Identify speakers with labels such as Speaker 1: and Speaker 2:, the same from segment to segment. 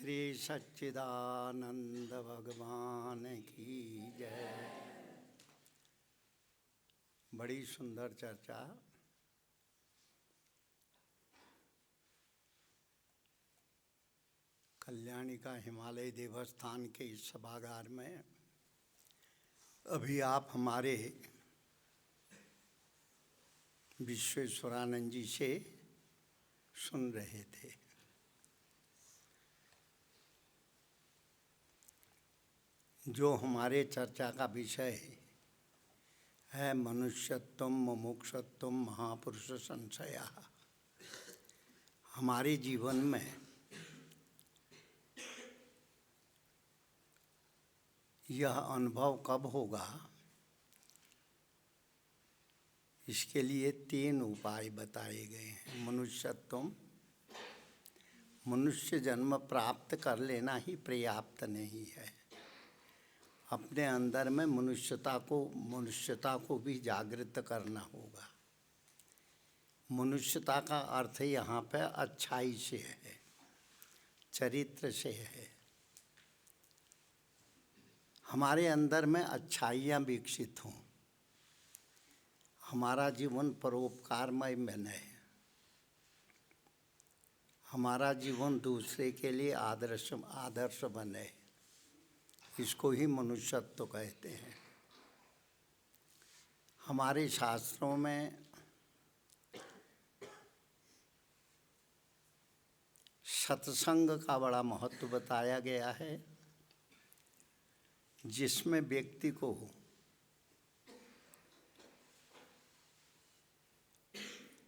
Speaker 1: श्री सच्चिदानंद भगवान की जय। बड़ी सुंदर चर्चा। कल्याणी का हिमालय देवस्थान के इस सभागार में अभी आप हमारे विश्वेश्वरानंद जी से सुन रहे थे। जो हमारे चर्चा का विषय है मनुष्यत्व मुमुक्षुत्व महापुरुष संशया। हमारे जीवन में यह अनुभव कब होगा, इसके लिए 3 उपाय बताए गए हैं। मनुष्यत्व, मनुष्य जन्म प्राप्त कर लेना ही पर्याप्त नहीं है। अपने अंदर में मनुष्यता को भी जागृत करना होगा। मनुष्यता का अर्थ यहाँ पे अच्छाई से है, चरित्र से है। हमारे अंदर में अच्छाइयाँ विकसित हों, हमारा जीवन परोपकारमय बने, हमारा जीवन दूसरे के लिए आदर्श बने, इसको ही मनुष्यत्व कहते हैं। हमारे शास्त्रों में सत्संग का बड़ा महत्व बताया गया है, जिसमें व्यक्ति को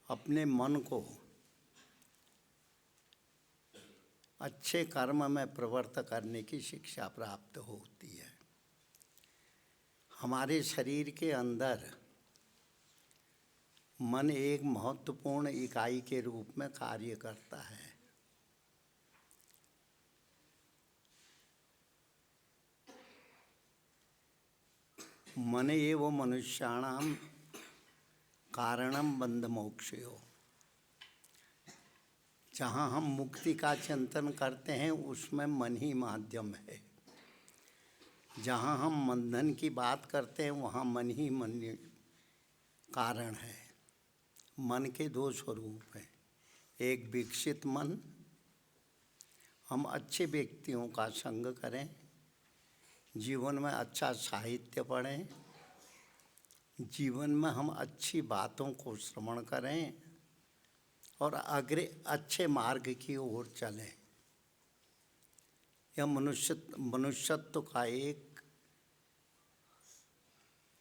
Speaker 1: अपने मन को अच्छे कर्म में प्रवृत्त करने की शिक्षा प्राप्त होती है। हमारे शरीर के अंदर मन एक महत्वपूर्ण इकाई के रूप में कार्य करता है। मन एव मनुष्याणाम कारणम बंध मोक्षयो। जहाँ हम मुक्ति का चिंतन करते हैं उसमें मन ही माध्यम है। जहाँ हम बंधन की बात करते हैं वहाँ मन ही कारण है। मन के 2 स्वरूप हैं। एक विकसित मन, हम अच्छे व्यक्तियों का संग करें, जीवन में अच्छा साहित्य पढ़ें, जीवन में हम अच्छी बातों को श्रवण करें और अच्छे मार्ग की ओर चलें। यह मनुष्यत्व का एक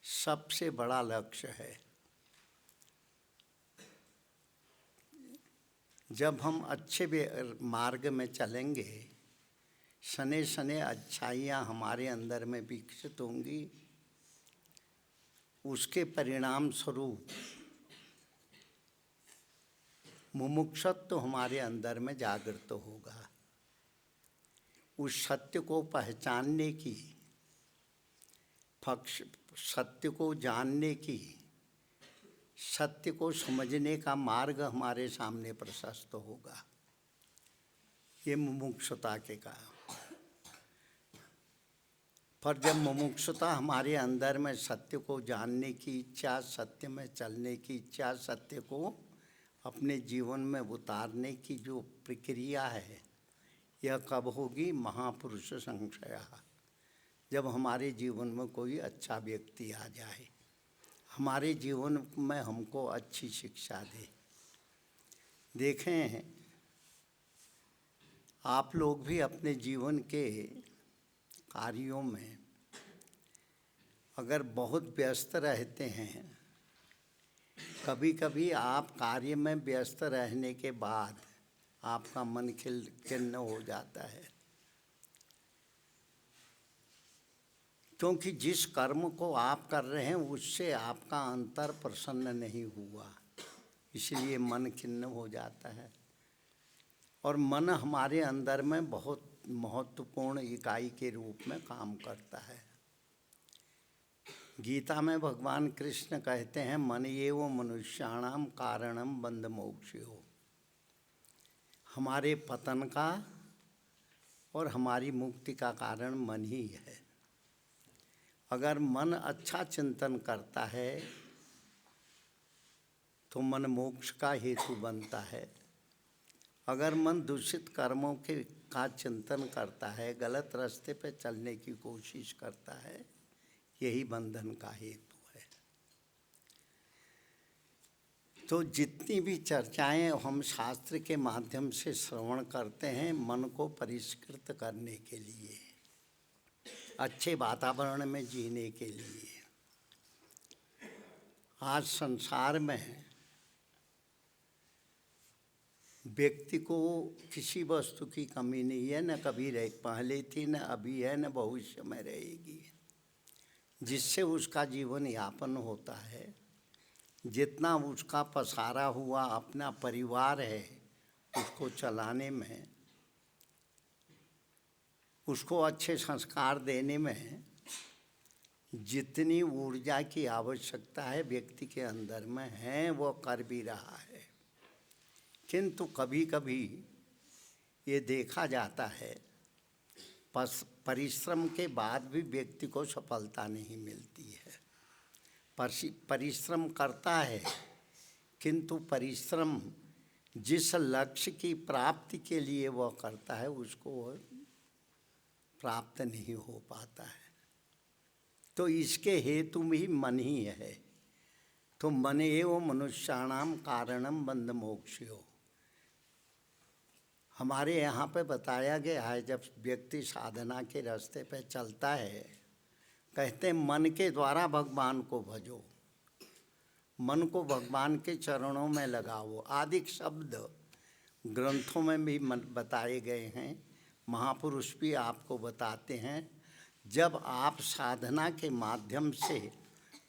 Speaker 1: सबसे बड़ा लक्ष्य है। जब हम अच्छे मार्ग में चलेंगे, सने सने अच्छाइयाँ हमारे अंदर में विकसित होंगी। उसके परिणाम स्वरूप मुमुक्षुत्व हमारे अंदर में जागृत होगा। उस सत्य को पहचानने की, सत्य को जानने की, सत्य को समझने का मार्ग हमारे सामने प्रशस्त होगा। ये मुमुक्षुता के कारण। पर जब मुमुक्षुता हमारे अंदर में सत्य को जानने की इच्छा, सत्य में चलने की इच्छा, सत्य को अपने जीवन में उतारने की जो प्रक्रिया है, यह कब होगी? महापुरुष संशया। जब हमारे जीवन में कोई अच्छा व्यक्ति आ जाए, हमारे जीवन में हमको अच्छी शिक्षा दे। देखें, आप लोग भी अपने जीवन के कार्यों में अगर बहुत व्यस्त रहते हैं, कभी कभी आप कार्य में व्यस्त रहने के बाद आपका मन खिन्न हो जाता है, क्योंकि जिस कर्म को आप कर रहे हैं उससे आपका अंतर प्रसन्न नहीं हुआ, इसलिए मन खिन्न हो जाता है। और मन हमारे अंदर में बहुत महत्वपूर्ण इकाई के रूप में काम करता है। गीता में भगवान कृष्ण कहते हैं, मन एव मनुष्याणाम कारणम बंध मोक्षयो। हमारे पतन का और हमारी मुक्ति का कारण मन ही है। अगर मन अच्छा चिंतन करता है तो मन मोक्ष का हेतु बनता है। अगर मन दूषित कर्मों का चिंतन करता है, गलत रास्ते पे चलने की कोशिश करता है, यही बंधन का हेतु है। तो जितनी भी चर्चाएं हम शास्त्र के माध्यम से श्रवण करते हैं, मन को परिष्कृत करने के लिए, अच्छे वातावरण में जीने के लिए। आज संसार में व्यक्ति को किसी वस्तु की कमी नहीं है, न कभी पहले थी, न अभी है, न भविष्य में रहेगी। जिससे उसका जीवन यापन होता है, जितना उसका पसारा हुआ अपना परिवार है, उसको चलाने में, उसको अच्छे संस्कार देने में जितनी ऊर्जा की आवश्यकता है व्यक्ति के अंदर में है, वो कर भी रहा है। किंतु कभी कभी ये देखा जाता है परिश्रम के बाद भी व्यक्ति को सफलता नहीं मिलती है। परिश्रम करता है, किंतु परिश्रम जिस लक्ष्य की प्राप्ति के लिए वह करता है उसको प्राप्त नहीं हो पाता है। तो इसके हेतु में ही मन ही है। तो मन एव मनुष्याणाम कारणम बंध मोक्षयो। हमारे यहाँ पे बताया गया है, जब व्यक्ति साधना के रास्ते पे चलता है, कहते हैं मन के द्वारा भगवान को भजो, मन को भगवान के चरणों में लगाओ। आदि शब्द ग्रंथों में भी बताए गए हैं, महापुरुष भी आपको बताते हैं। जब आप साधना के माध्यम से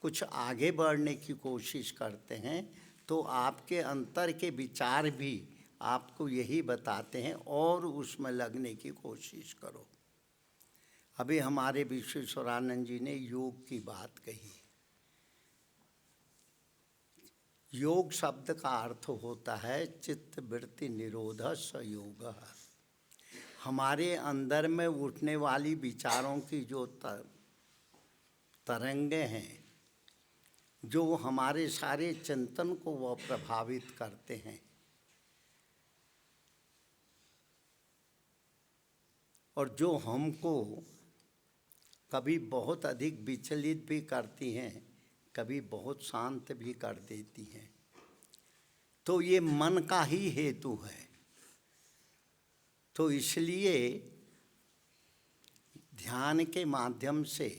Speaker 1: कुछ आगे बढ़ने की कोशिश करते हैं तो आपके अंतर के विचार भी आपको यही बताते हैं और उसमें लगने की कोशिश करो। अभी हमारे विश्वेश्वरानंद जी ने योग की बात कही। योग शब्द का अर्थ होता है चित्त वृत्ति निरोध संयोग। हमारे अंदर में उठने वाली विचारों की जो तरंगे हैं, जो हमारे सारे चिंतन को वह प्रभावित करते हैं और जो हमको कभी बहुत अधिक विचलित भी करती हैं, कभी बहुत शांत भी कर देती हैं, तो ये मन का ही हेतु है। तो इसलिए ध्यान के माध्यम से,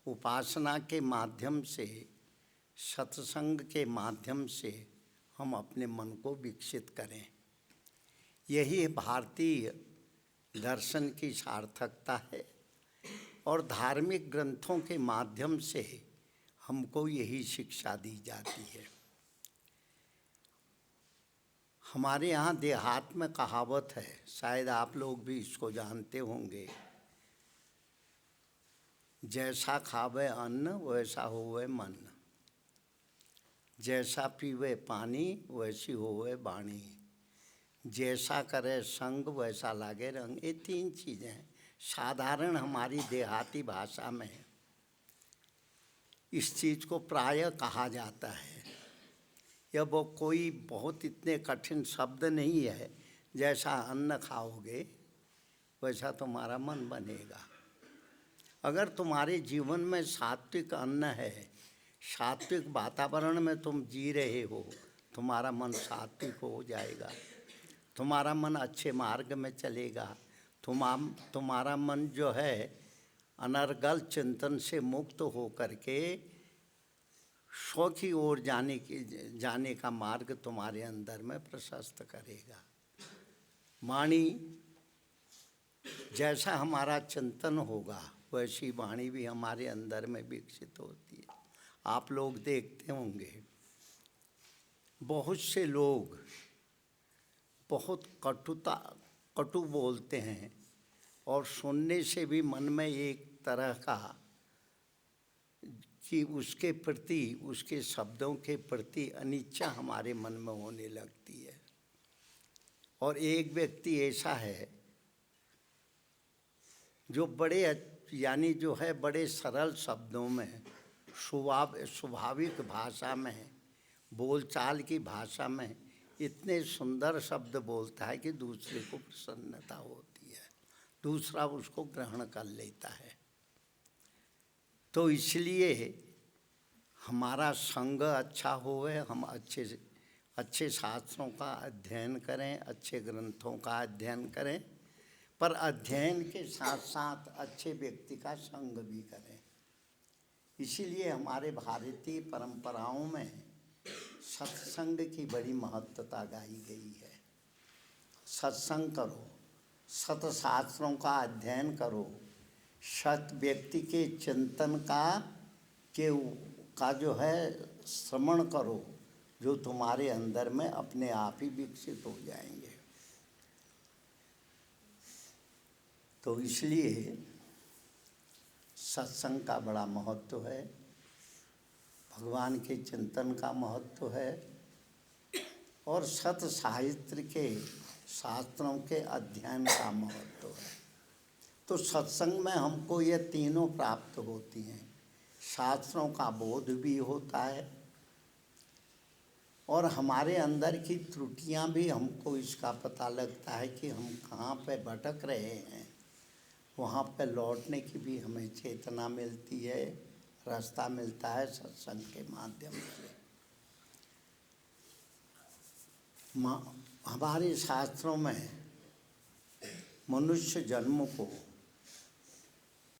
Speaker 1: उपासना के माध्यम से, सत्संग के माध्यम से हम अपने मन को विकसित करें। यही भारतीय दर्शन की सार्थकता है और धार्मिक ग्रंथों के माध्यम से हमको यही शिक्षा दी जाती है। हमारे यहाँ देहात में कहावत है, शायद आप लोग भी इसको जानते होंगे, जैसा खावे अन्न वैसा होवे मन, जैसा पीवे पानी वैसी होवे वाणी, जैसा करे संग वैसा लागे रंग। ये तीन चीज़ें साधारण हमारी देहाती भाषा में इस चीज़ को प्रायः कहा जाता है। यह वो कोई बहुत इतने कठिन शब्द नहीं है। जैसा अन्न खाओगे वैसा तुम्हारा मन बनेगा। अगर तुम्हारे जीवन में सात्विक अन्न है, सात्विक वातावरण में तुम जी रहे हो, तुम्हारा मन सात्विक हो जाएगा, तुम्हारा मन अच्छे मार्ग में चलेगा, तुम्हारा मन जो है अनर्गल चिंतन से मुक्त हो करके स्व की ओर जाने का मार्ग तुम्हारे अंदर में प्रशस्त करेगा। वाणी, जैसा हमारा चिंतन होगा वैसी वाणी भी हमारे अंदर में विकसित होती है। आप लोग देखते होंगे बहुत से लोग बहुत कटु बोलते हैं और सुनने से भी मन में एक तरह का कि उसके प्रति, उसके शब्दों के प्रति अनिच्छा हमारे मन में होने लगती है। और एक व्यक्ति ऐसा है जो यानी जो है बड़े सरल शब्दों में, स्वाभाविक भाषा में, बोलचाल की भाषा में इतने सुंदर शब्द बोलता है कि दूसरे को प्रसन्नता होती है, दूसरा उसको ग्रहण कर लेता है। तो इसलिए हमारा संग अच्छा होवे, हम अच्छे शास्त्रों का अध्ययन करें, अच्छे ग्रंथों का अध्ययन करें, पर अध्ययन के साथ साथ अच्छे व्यक्ति का संग भी करें। इसीलिए हमारे भारतीय परंपराओं में सत्संग की बड़ी महत्वता गाई गई है। सत्संग करो, सत्शास्त्रों का अध्ययन करो, सत व्यक्ति के चिंतन का जो है श्रवण करो, जो तुम्हारे अंदर में अपने आप ही विकसित हो जाएंगे। तो इसलिए सत्संग का बड़ा महत्व है, भगवान के चिंतन का महत्व है, और सत साहित्य के शास्त्रों के अध्ययन का महत्व है। तो सत्संग में हमको ये तीनों प्राप्त होती हैं। शास्त्रों का बोध भी होता है, और हमारे अंदर की त्रुटियां भी हमको इसका पता लगता है कि हम कहाँ पे भटक रहे हैं, वहाँ पे लौटने की भी हमें चेतना मिलती है, रास्ता मिलता है सत्संग के माध्यम से। हमारे शास्त्रों में मनुष्य जन्म को